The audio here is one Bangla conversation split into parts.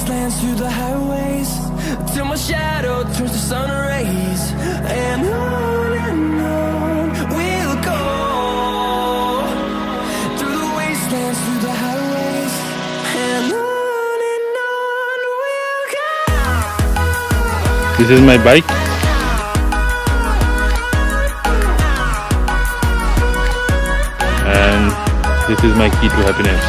wastelands, through the highways, till my shadow turns to sun rays. And on we'll go, through the wastelands, through the highways, and on we'll go. This is my bike. And this is my key to happiness.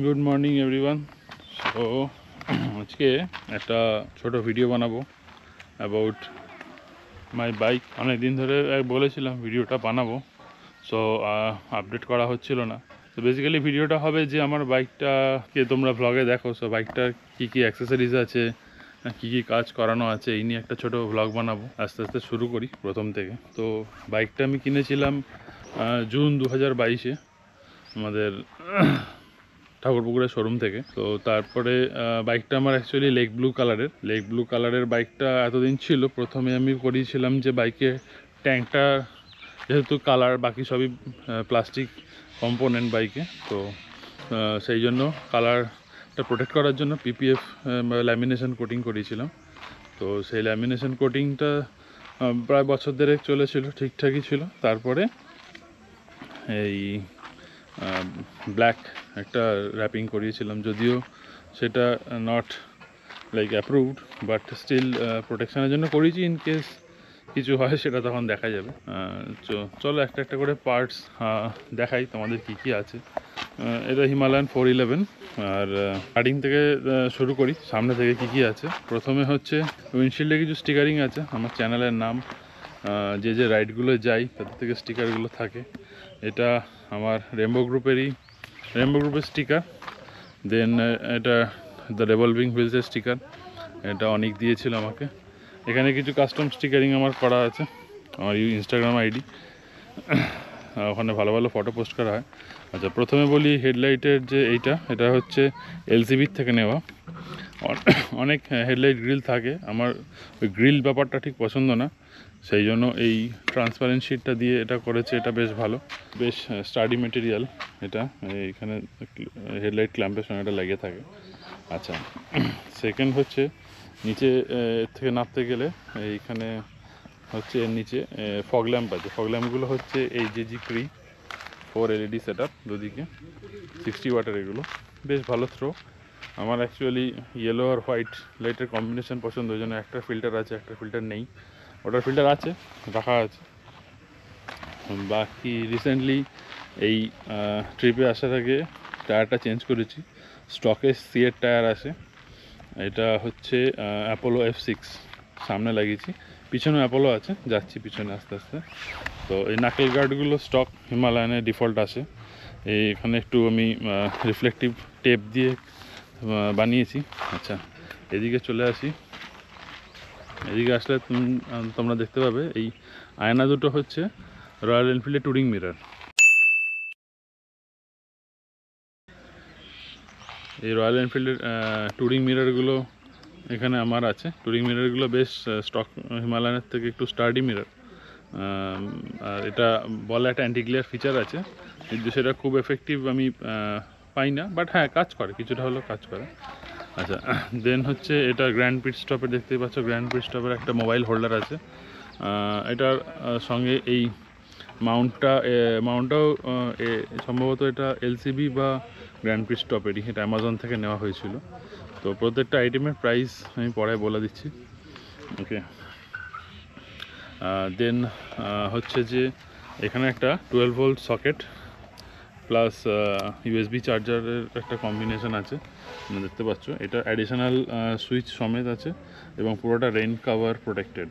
Good morning everyone. So আজকে একটা ছোট ভিডিও বানাবো about my bike. অনেক দিন ধরে বলেছিলাম ভিডিওটা বানাবো, সো আপডেট করা হচ্ছিল না। তো বেসিক্যালি ভিডিওটা হবে যে আমার বাইকটাকে তোমরা ভ্লগে দেখো, সো বাইকটার কী কী অ্যাক্সেসরিজ আছে, কী কী কাজ করানো আছে, এই নিয়ে একটা ছোট ভ্লগ বানাবো। আস্তে আস্তে শুরু করি প্রথম থেকে। তো বাইকটা আমি কিনেছিলাম জুন 2022-এ আমাদের ঠাকুরপুকুরের শোরুম থেকে। তো তারপরে বাইকটা আমার অ্যাকচুয়ালি লেক ব্লু কালারের বাইকটা এতদিন ছিল। প্রথমে আমি করিয়েছিলাম যে বাইকে ট্যাঙ্কটা যেহেতু কালার, বাকি সবই প্লাস্টিক কম্পোনেন্ট বাইকে, তো সেই জন্য কালারটা প্রোটেক্ট করার জন্য পিপিএফ ল্যামিনেশন কোটিং করিয়েছিলাম। তো সেই ল্যামিনেশন কোটিংটা প্রায় বছর দেড়েক চলেছিল, ঠিকঠাকই ছিল। তারপরে এই ব্ল্যাক একটা র্যাপিং করিয়েছিলাম, যদিও সেটা not like approved, but still প্রোটেকশানের জন্য করিয়েছি। ইন কেস কিছু হয় সেটা তখন দেখা যাবে। চলো একটা একটা করে পার্টস দেখাই তোমাদের কী কী আছে। এটা হিমালয়ান 411, আর স্টার্টিং থেকে শুরু করি, সামনে থেকে কী কী আছে। প্রথমে হচ্ছে উইন্ডশিল্ডে কিছু স্টিকারিং আছে, আমার চ্যানেলের নাম, যে রাইডগুলো যাই তাদের থেকে স্টিকারগুলো থাকে। এটা আমার রেমবো গ্রুপের স্টিকার। দেন এটা দ্য রিভলভিং হুইলসের স্টিকার, এটা অনেক দিয়েছিল আমাকে। এখানে কিছু কাস্টম স্টিকারিং আমার করা আছে, আমার ইনস্টাগ্রাম আইডি, ওখানে ভালো ভালো ফটো পোস্ট করা হয়। আচ্ছা, প্রথমে বলি হেডলাইটের যে এটা হচ্ছে এলসিবির থেকে নেওয়া। অনেক হেডলাইট গ্রিল থাকে, আমার ওই গ্রিল ব্যাপারটা ঠিক পছন্দ না, সেই জন্য এই ট্রান্সপারেন্ট শিটটা দিয়ে এটা করেছে। এটা বেশ ভালো, বেশ স্টাডি মেটেরিয়াল। এটা এইখানে হেডলাইট ক্ল্যাম্পের সঙ্গে এটা লেগে থাকে। আচ্ছা, সেকেন্ড হচ্ছে নিচে থেকে নামতে গেলে এইখানে হচ্ছে এর নিচে ফগ ল্যাম্প আছে। ফগ ল্যাম্পগুলো হচ্ছে এই জি 4 LED সেট আপ, দুদিকে 60 ওয়াটের। এগুলো বেশ ভালো থ্রো। আমার অ্যাকচুয়ালি ইয়েলো আর হোয়াইট লাইটের কম্বিনেশন পছন্দ, ওই জন্য একটা ফিল্টার আছে, একটা ফিল্টার নেই। ওটার ফিল্টার আছে, রাখা আছে। বাকি রিসেন্টলি এই ট্রিপে আসার আগে টায়ারটা চেঞ্জ করেছি। স্টকে সিয়ের টায়ার আছে। এটা হচ্ছে অ্যাপোলো F6 সামনে লাগিয়েছি, পিছনে অ্যাপোলো আছে, যাচ্ছি পিছনে আস্তে আস্তে। তো এই নাকেল গার্ডগুলো স্টক হিমালয়ানের ডিফল্ট আসে। এইখানে একটু আমি রিফ্লেকটিভ টেপ দিয়ে বানিয়েছি। আচ্ছা, এদিকে চলে আসি। এদিকে আসলে তোমরা দেখতে পাবে এই আয়না দুটো হচ্ছে রয়্যাল এনফিল্ডের টুরিং মিরর। এই রয়্যাল এনফিল্ডের টুরিং মিররগুলো এখানে আমার আছে। টুরিং মিররগুলো বেশ স্টক হিমালয়ানের থেকে একটু স্টার্ডি মিরর। আর এটা বলে একটা অ্যান্টি গ্লেয়ার ফিচার আছে, কিন্তু সেটা খুব এফেক্টিভ আমি পাই না, বাট হ্যাঁ কাজ করে, কিছুটা হলেও কাজ করে। আচ্ছা, দেন হচ্ছে এটা গ্র্যান্ড পিট স্টপে দেখতেই পাচ্ছ, গ্র্যান্ড পিট স্টপের একটা মোবাইল হোল্ডার আছে। এটার সঙ্গে এই মাউন্টটাও সম্ভবত এটা এলসিবি বা গ্র্যান্ড পিট স্টপেরই, এটা অ্যামাজন থেকে নেওয়া হয়েছিল। তো প্রত্যেকটা আইটেমের প্রাইস আমি পরে বলে দিচ্ছি। ওকে, দেন হচ্ছে যে এখানে একটা 12 ভোল্ট সকেট প্লাস ইউএসবি চার্জারের একটা কম্বিনেশন আছে, দেখতে পাচ্ছ। এটা অ্যাডিশনাল সুইচ সমেত আছে এবং পুরোটা রেইন কাভার প্রোটেক্টেড,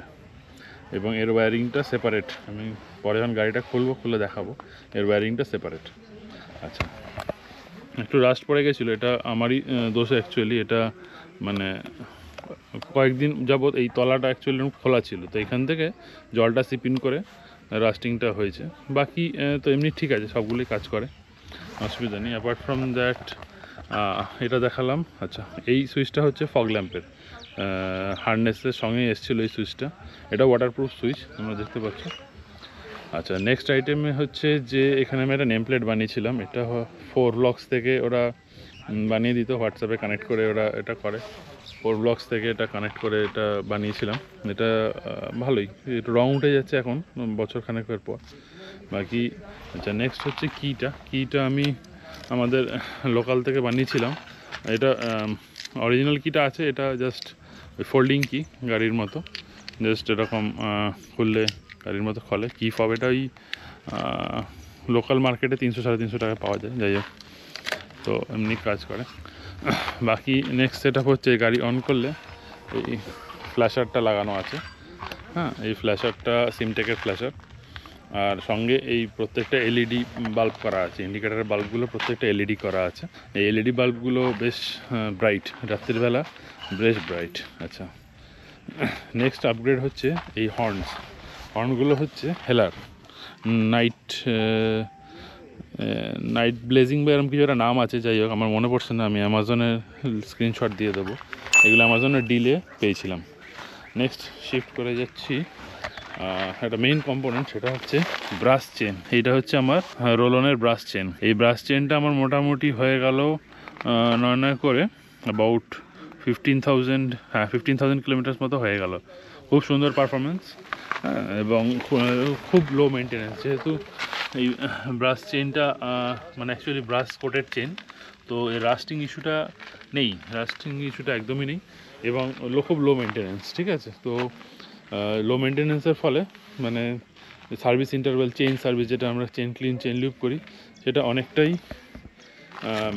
এবং এর ওয়্যারিংটা সেপারেট। আমি পরে যখন গাড়িটা খুলে দেখাবো, এর ওয়্যারিংটা সেপারেট। আচ্ছা, একটু রাস্ট পড়ে গেছিলো, এটা আমারই দোষ অ্যাকচুয়ালি। এটা মানে কয়েকদিন যাবৎ এই তলাটা অ্যাকচুয়ালি খোলা ছিল, তো এখান থেকে জলটা সিপিন করে রাস্টিংটা হয়েছে। বাকি তো এমনি ঠিক আছে, সবগুলোই কাজ করে, অসুবিধা নেই। অ্যাপার্ট ফ্রম দ্যাট এটা দেখালাম। আচ্ছা, এই সুইচটা হচ্ছে ফগ ল্যাম্পের, হার্নেসের সঙ্গে এসেছিলো এই সুইচটা। এটা ওয়াটারপ্রুফ সুইচ, তোমরা দেখতে পাচ্ছ। আচ্ছা, নেক্সট আইটেমে হচ্ছে যে এখানে আমি একটা নেম প্লেট বানিয়েছিলাম। এটা 4 ব্লকস থেকে ওরা বানিয়ে দিত, হোয়াটসঅ্যাপে কানেক্ট করে ওরা এটা করে। 4 ব্লকস থেকে এটা কানেক্ট করে এটা বানিয়েছিলাম। এটা ভালোই, একটু রং উঠে যাচ্ছে এখন বছর খানেকের পর। বাকি আচ্ছা, নেক্সট হচ্ছে কিটা আমি আমাদের লোকাল থেকে বানিয়েছিলাম। এটা অরিজিনাল কিটা আছে, এটা জাস্ট ফোল্ডিং কি গাড়ির মতো, জাস্ট এরকম খুললে গাড়ির মতো খোলে। কি ফব এটা ওই লোকাল মার্কেটে 300-350 টাকা পাওয়া যায়, যাই হোক, তো এমনি কাজ করে। বাকি নেক্সট সেট আপ হচ্ছে গাড়ি অন করলে এই ফ্ল্যাশারটা লাগানো আছে। হ্যাঁ, এই ফ্ল্যাশারটা সিমটেকের ফ্ল্যাশার, আর সঙ্গে এই প্রত্যেকটা এলইডি বাল্ব করা আছে। ইন্ডিকেটারের বাল্বগুলো প্রত্যেকটা এলইডি করা আছে। এই এলইডি বাল্বগুলো বেশ ব্রাইট, রাত্রিবেলা বেশ ব্রাইট। আচ্ছা, নেক্সট আপগ্রেড হচ্ছে এই হর্নগুলো হচ্ছে হেলার নাইট ব্লেজিং বা এরকম কিছু একটা নাম আছে, যাই হোক আমার মনে পড়ছে না, আমি অ্যামাজনের স্ক্রিনশট দিয়ে দেবো। এগুলো অ্যামাজনের ডিলে পেয়েছিলাম। নেক্সট শিফট করে যাচ্ছি একটা মেইন কম্পোনেন্ট, সেটা হচ্ছে ব্রাশ চেন। এইটা হচ্ছে আমার রোলনের ব্রাশ চেন। এই ব্রাশ চেনটা আমার মোটামুটি হয়ে গেল নয় করে অ্যাবাউট 15,000 কিলোমিটার্স মতো হয়ে গেল। খুব সুন্দর পারফরমেন্স, এবং খুব লো মেনটেন্যান্স। যেহেতু এই ব্রাশ চেনটা মানে অ্যাকচুয়ালি ব্রাশ কোটেড চেন, তো এই রাস্টিং ইস্যুটা নেই, একদমই নেই, এবং খুব লো মেনটেন্যান্স। ঠিক আছে, তো লো মেনটেন্যান্সের ফলে মানে সার্ভিস ইন্টারভ্যাল, চেইন সার্ভিস, যেটা আমরা চেন ক্লিন, চেন লুপ করি, সেটা অনেকটাই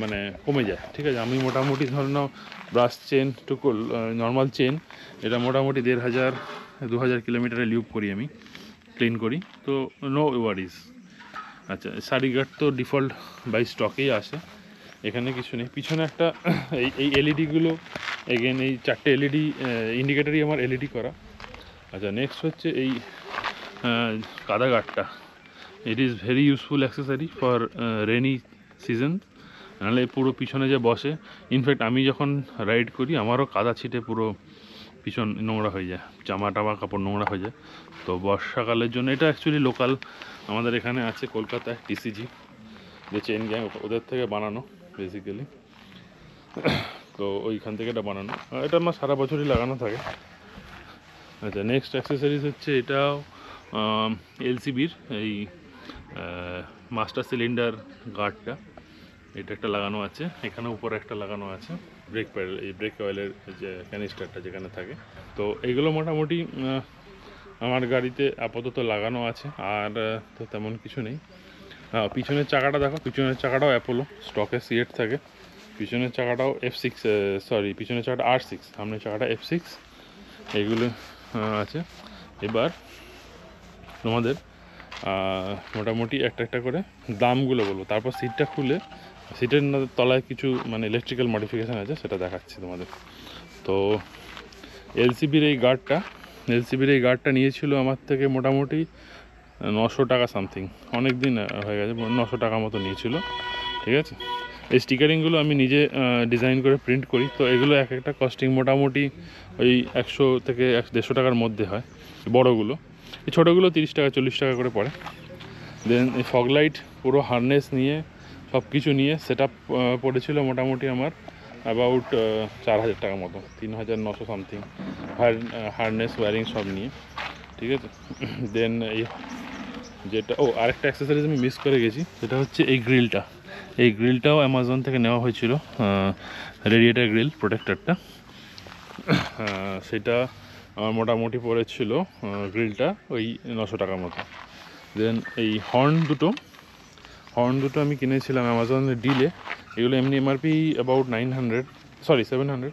মানে কমে যায়। ঠিক আছে, আমি মোটামুটি ধরে নাও ব্রাশ চেন টুকু নর্মাল চেন, এটা মোটামুটি 1,500-2,000 কিলোমিটারে লিউপ করি, আমি ক্লিন করি, তো নো ওয়ারিজ। আচ্ছা, সারি গার্ড তো ডিফল্ট বাই স্টকেই আসে, এখানে কিছু নেই। পিছনে একটা এই এলইডিগুলো এগেন এই 4টে এলইডি ইন্ডিকেটারই আমার এলইডি করা। আচ্ছা, নেক্সট হচ্ছে এই কাদা গার্ডটা। It is very useful accessory for rainy season. নাহলে পুরো পিছনে যে বসে, ইনফ্যাক্ট আমি যখন রাইড করি আমারও কাদা ছিটে পুরো পিছন নোংরা হয়ে যায়, জামা টামা কাপড় নোংরা হয়ে যায়। তো বর্ষাকালের জন্য এটা অ্যাকচুয়ালি লোকাল আমাদের এখানে আছে কলকাতায়, টিসিজি যে চেন গ্যাং, ওদের থেকে বানানো বেসিক্যালি। তো ওইখান থেকে এটা বানানো, এটা আমার সারা বছরই লাগানো থাকে। আচ্ছা, নেক্সট অ্যাক্সেসরিজ হচ্ছে এটাও এলসিবির এই মাস্টার সিলিন্ডার গার্ডটা, এটা একটা লাগানো আছে, এখানে উপরে একটা লাগানো আছে ব্রেক প্যাডেল, এই ব্রেক অয়েলের যে ক্যানিস্টারটা যেখানে থাকে। তো এগুলো মোটামুটি আমার গাড়িতে আপাতত লাগানো আছে, আর তো তেমন কিছু নেই। পিছনের চাকাটা দেখো, পিছনের চাকাটাও অ্যাপোলো স্টকে সিএট থাকে। পিছনের চাকাটাও F6, পিছনের চাকাটা R6, সামনের চাকাটা F6, এইগুলো আছে। এবার তোমাদের মোটামুটি একটা করে দামগুলো বলবো, তারপর সিটটা খুলে সিটের তলায় কিছু মানে ইলেকট্রিক্যাল মডিফিকেশান আছে, সেটা দেখাচ্ছি তোমাদের। তো এলসিবির এই গার্ডটা নিয়েছিল আমার থেকে মোটামুটি 900 টাকা সামথিং, অনেক দিন হয়ে গেছে, 900 টাকা মতো নিয়েছিল। ঠিক আছে, এই স্টিকারিংগুলো আমি নিজে ডিজাইন করে প্রিন্ট করি, তো এগুলো এক একটা কস্টিং মোটামুটি ওই 100 থেকে 150 টাকার মধ্যে হয় বড়োগুলো। এই ছোটোগুলো 30 টাকা 40 টাকা করে পড়ে। দেন এই ফগলাইট পুরো হারনেস নিয়ে সব কিছু নিয়ে সেট আপ পড়েছিল মোটামুটি আমার অ্যাবাউট 4,000 টাকা মতো, 3,900 সামথিং, হারনেস ওয়্যারিং সব নিয়ে। ঠিক আছে, দেন এই যেটা আরেকটা অ্যাক্সেসরিজ আমি মিস করে গেছি, সেটা হচ্ছে এই গ্রিলটাও অ্যামাজন থেকে নেওয়া হয়েছিল, রেডিয়েটার গ্রিল প্রোটেক্টরটা। সেটা আমার মোটামুটি পড়েছিল গ্রিলটা ওই 900 টাকার মতো। দেন এই হর্ন দুটো আমি কিনেছিলাম অ্যামাজনের ডিলে। এগুলো এমনি এমআরপি অ্যাবাউট 700,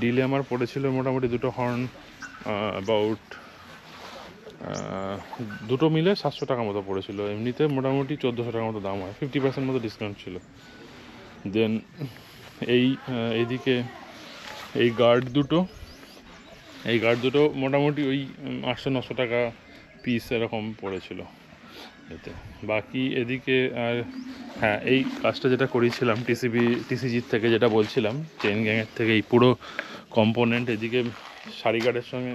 ডিলে আমার পড়েছিল মোটামুটি দুটো হর্ন অ্যাবাউট দুটো মিলে 700 টাকা মতো পড়েছিল। এমনিতে মোটামুটি 1,400 টাকার মতো দাম হয়, 50% মতো ডিসকাউন্ট ছিল। দেন এইদিকে এই গার্ড দুটো মোটামুটি ওই 800-900 টাকা পিস এরকম পড়েছিল এতে। বাকি এদিকে আর হ্যাঁ, এই কাজটা যেটা করেছিলাম টিসিজির থেকে, যেটা বলছিলাম চেন গ্যাংয়ের থেকে, এই পুরো কম্পোনেন্ট এদিকে সারি গার্ডের সঙ্গে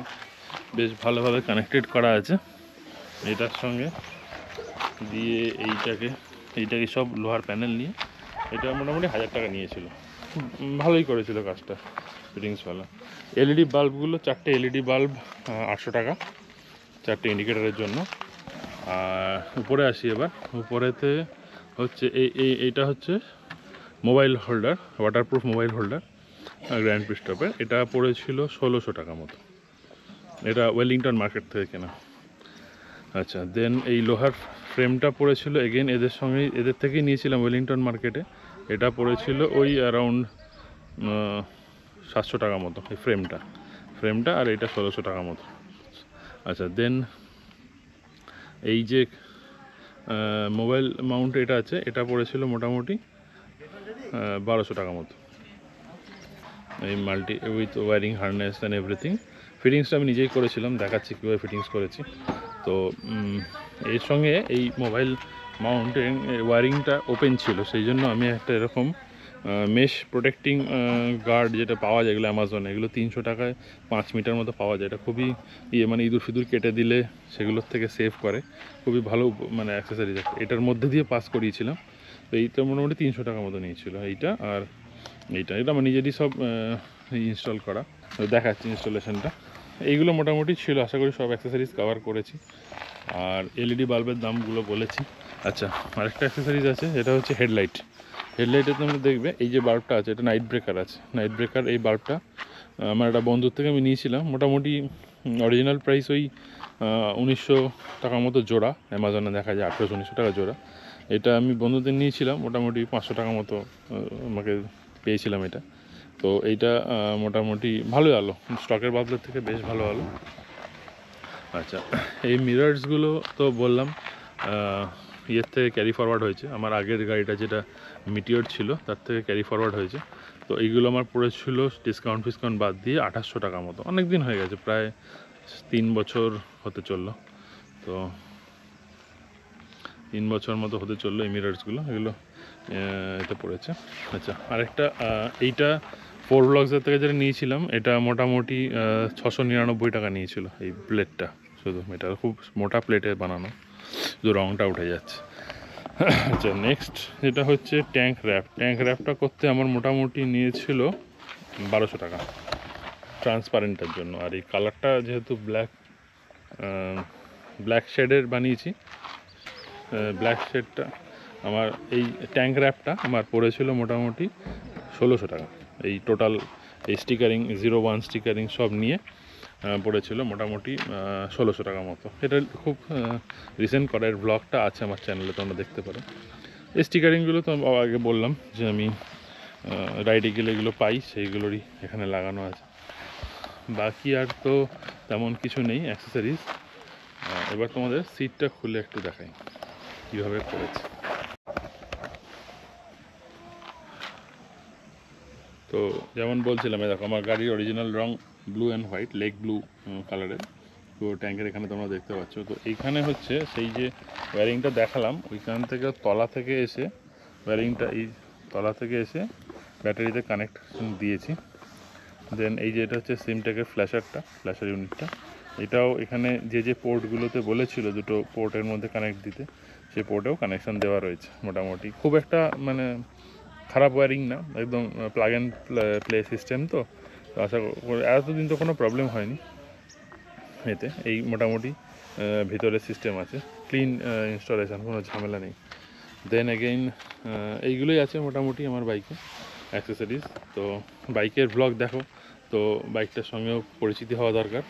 বেশ ভালোভাবে কানেক্টেড করা আছে। এটার সঙ্গে দিয়ে এইটাকে সব লোহার প্যানেল নিয়ে এটা মোটামুটি 1000 টাকা নিয়েছিল। খুব ভালোই করেছিল কাজটা ফিটিংসওয়ালা। এলইডি বাল্বগুলো 4টে এলইডি বাল্ব 800 টাকা 4টে ইন্ডিকেটারের জন্য। আর উপরে আসি এবার, উপরেতে হচ্ছে এইটা হচ্ছে mobile holder, waterproof mobile holder grand পিস্টপের। এটা পড়েছিল 1600 টাকা মতো, এটা ওয়েলিংটন মার্কেট থেকে কেনা। আচ্ছা, দেন এই লোহার ফ্রেমটা পড়েছিল এগেন এদের থেকেই নিয়েছিলাম ওয়েলিংটন মার্কেটে। এটা পড়েছিল ওই অ্যারাউন্ড 700 টাকা মতো এই ফ্রেমটা আর এটা 1600 টাকা মতো। আচ্ছা, দেন এই যে মোবাইল মাউন্ট এটা আছে, এটা পড়েছিল মোটামুটি 1200 টাকা মতো। এই multi with wiring harness and everything. ফিটিংসটা আমি নিজেই করেছিলাম, দেখাচ্ছি কীভাবে ফিটিংস করেছি। তো এর সঙ্গে এই মোবাইল মাউন্টের ওয়ারিংটা ওপেন ছিল, সেই জন্য আমি একটা এরকম মেশ প্রোটেক্টিং গার্ড যেটা পাওয়া যায় এগুলো অ্যামাজনে, এগুলো 300 টাকায় 5 মিটার মতো পাওয়া যায়। এটা খুবই মানে ইঁদুর ফিঁদুর কেটে দিলে সেগুলোর থেকে সেভ করে, খুবই ভালো মানে অ্যাক্সেসরিজ। এটার মধ্যে দিয়ে পাস করিয়েছিলাম। তো এইটা মোটামুটি 300 টাকা মতো নিয়েছিল এইটা। আর এটা আমার নিজেরই সব ইনস্টল করা, দেখাচ্ছি ইনস্টলেশনটা। এইগুলো মোটামুটি ছিল, আশা করি সব অ্যাক্সেসরিজ কভার করেছি। আর এলইডি বাল্বের দামগুলো বলেছি। আচ্ছা, আরেকটা অ্যাক্সেসরিজ আছে, এটা হচ্ছে হেডলাইটে তোমরা দেখবে এই যে বাল্বটা আছে, এটা নাইট ব্রেকার আছে। নাইট ব্রেকার এই বাল্বটা আমার একটা বন্ধুর থেকে আমি নিয়েছিলাম। মোটামুটি অরিজিনাল প্রাইস ওই 1900 টাকা মতো জোড়া, অ্যামাজনে দেখা যায় 1800-1900 টাকা জোড়া। এটা আমি বন্ধুদের নিয়েছিলাম, মোটামুটি 500 টাকা মতো আমাকে পেয়েছিলাম এটা। তো এইটা মোটামুটি ভালোই আলো, স্টকের বাল্বের থেকে বেশ ভালো আলো। আচ্ছা, এই মিরার্সগুলো তো বললাম ইয়ের থেকে ক্যারি ফরওয়ার্ড হয়েছে, আমার আগের গাড়িটা যেটা মিটিওর ছিল তার থেকে ক্যারি ফরওয়ার্ড হয়েছে। তো এইগুলো আমার পড়েছিল ডিসকাউন্ট ফিসকাউন্ট বাদ দিয়ে 2800 টাকা মতো। অনেক দিন হয়ে গেছে, প্রায় 3 বছর হতে চললো। তো 3 বছর মতো হতে চললো এই মিরার্সগুলো, এগুলো এটা পড়েছে। আচ্ছা, আরেকটা এইটা 4 ব্লগসের থেকে যেটা নিয়েছিলাম, এটা মোটামুটি 699 টাকা নিয়েছিল এই প্লেটটা। শুধু এটা খুব মোটা প্লেটে বানানো, শুধু রঙটা উঠে যাচ্ছে। আচ্ছা, নেক্সট যেটা হচ্ছে ট্যাঙ্ক র্যাপটা করতে আমার মোটামুটি নিয়েছিল 1200 টাকা ট্রান্সপারেন্টের জন্য। আর এই কালারটা যেহেতু ব্ল্যাক শেডের বানিয়েছি, ব্ল্যাক শেডটা আমার এই ট্যাঙ্ক র্যাপটা আমার পড়েছিল মোটামুটি 1600 টাকা। এই টোটাল এই স্টিকারিং 01 স্টিকারিং সব নিয়ে পড়েছিল মোটামুটি 1600 টাকা মতো। এটা খুব রিসেন্ট করার ব্লগটা আছে আমার চ্যানেলে, তোমরা দেখতে পারো। এই স্টিকারিংগুলো তো আগে বললাম যে আমি রাইডে গেলে এগুলো পাই, সেইগুলোরই এখানে লাগানো আছে। বাকি আর তো তেমন কিছু নেই অ্যাক্সেসরিজ। এবার তোমাদের সিটটা খুলে একটু দেখাই কীভাবে করেছে। তো যেমন বলছিলাম, দেখো আমার গাড়ির original wrong blue and white, lake blue কালারের। তো ট্যাঙ্কের এখানে তোমরা দেখতে পাচ্ছ। তো এইখানে হচ্ছে সেই যে ওয়্যারিংটা দেখালাম, ওইখান থেকে তলা থেকে এসে ওয়্যারিংটা এই তলা থেকে এসে ব্যাটারিতে কানেকশন দিয়েছি। দেন এই যে এটা হচ্ছে সিমটেকের ফ্ল্যাশার ইউনিটটা, এটাও এখানে যে পোর্টগুলোতে বলেছিল দুটো পোর্টের মধ্যে কানেক্ট দিতে, সেই পোর্টেও কানেকশান দেওয়া রয়েছে। মোটামুটি খুব একটা মানে খারাপ ওয়্যারিং না, একদম প্লাগ অ্যান্ড প্লে সিস্টেম। তো আশা করি এতদিন তো কোনো প্রবলেম হয়নি এতে। এই মোটামুটি ভিতরে সিস্টেম আছে, ক্লিন ইনস্টলেশন, কোনো ঝামেলা নেই। দেন এগেইন এইগুলোই আছে মোটামুটি আমার বাইকে অ্যাক্সেসরিজ। তো বাইকের ব্লগ দেখো, তো বাইকটার সঙ্গেও পরিচিতি হওয়া দরকার।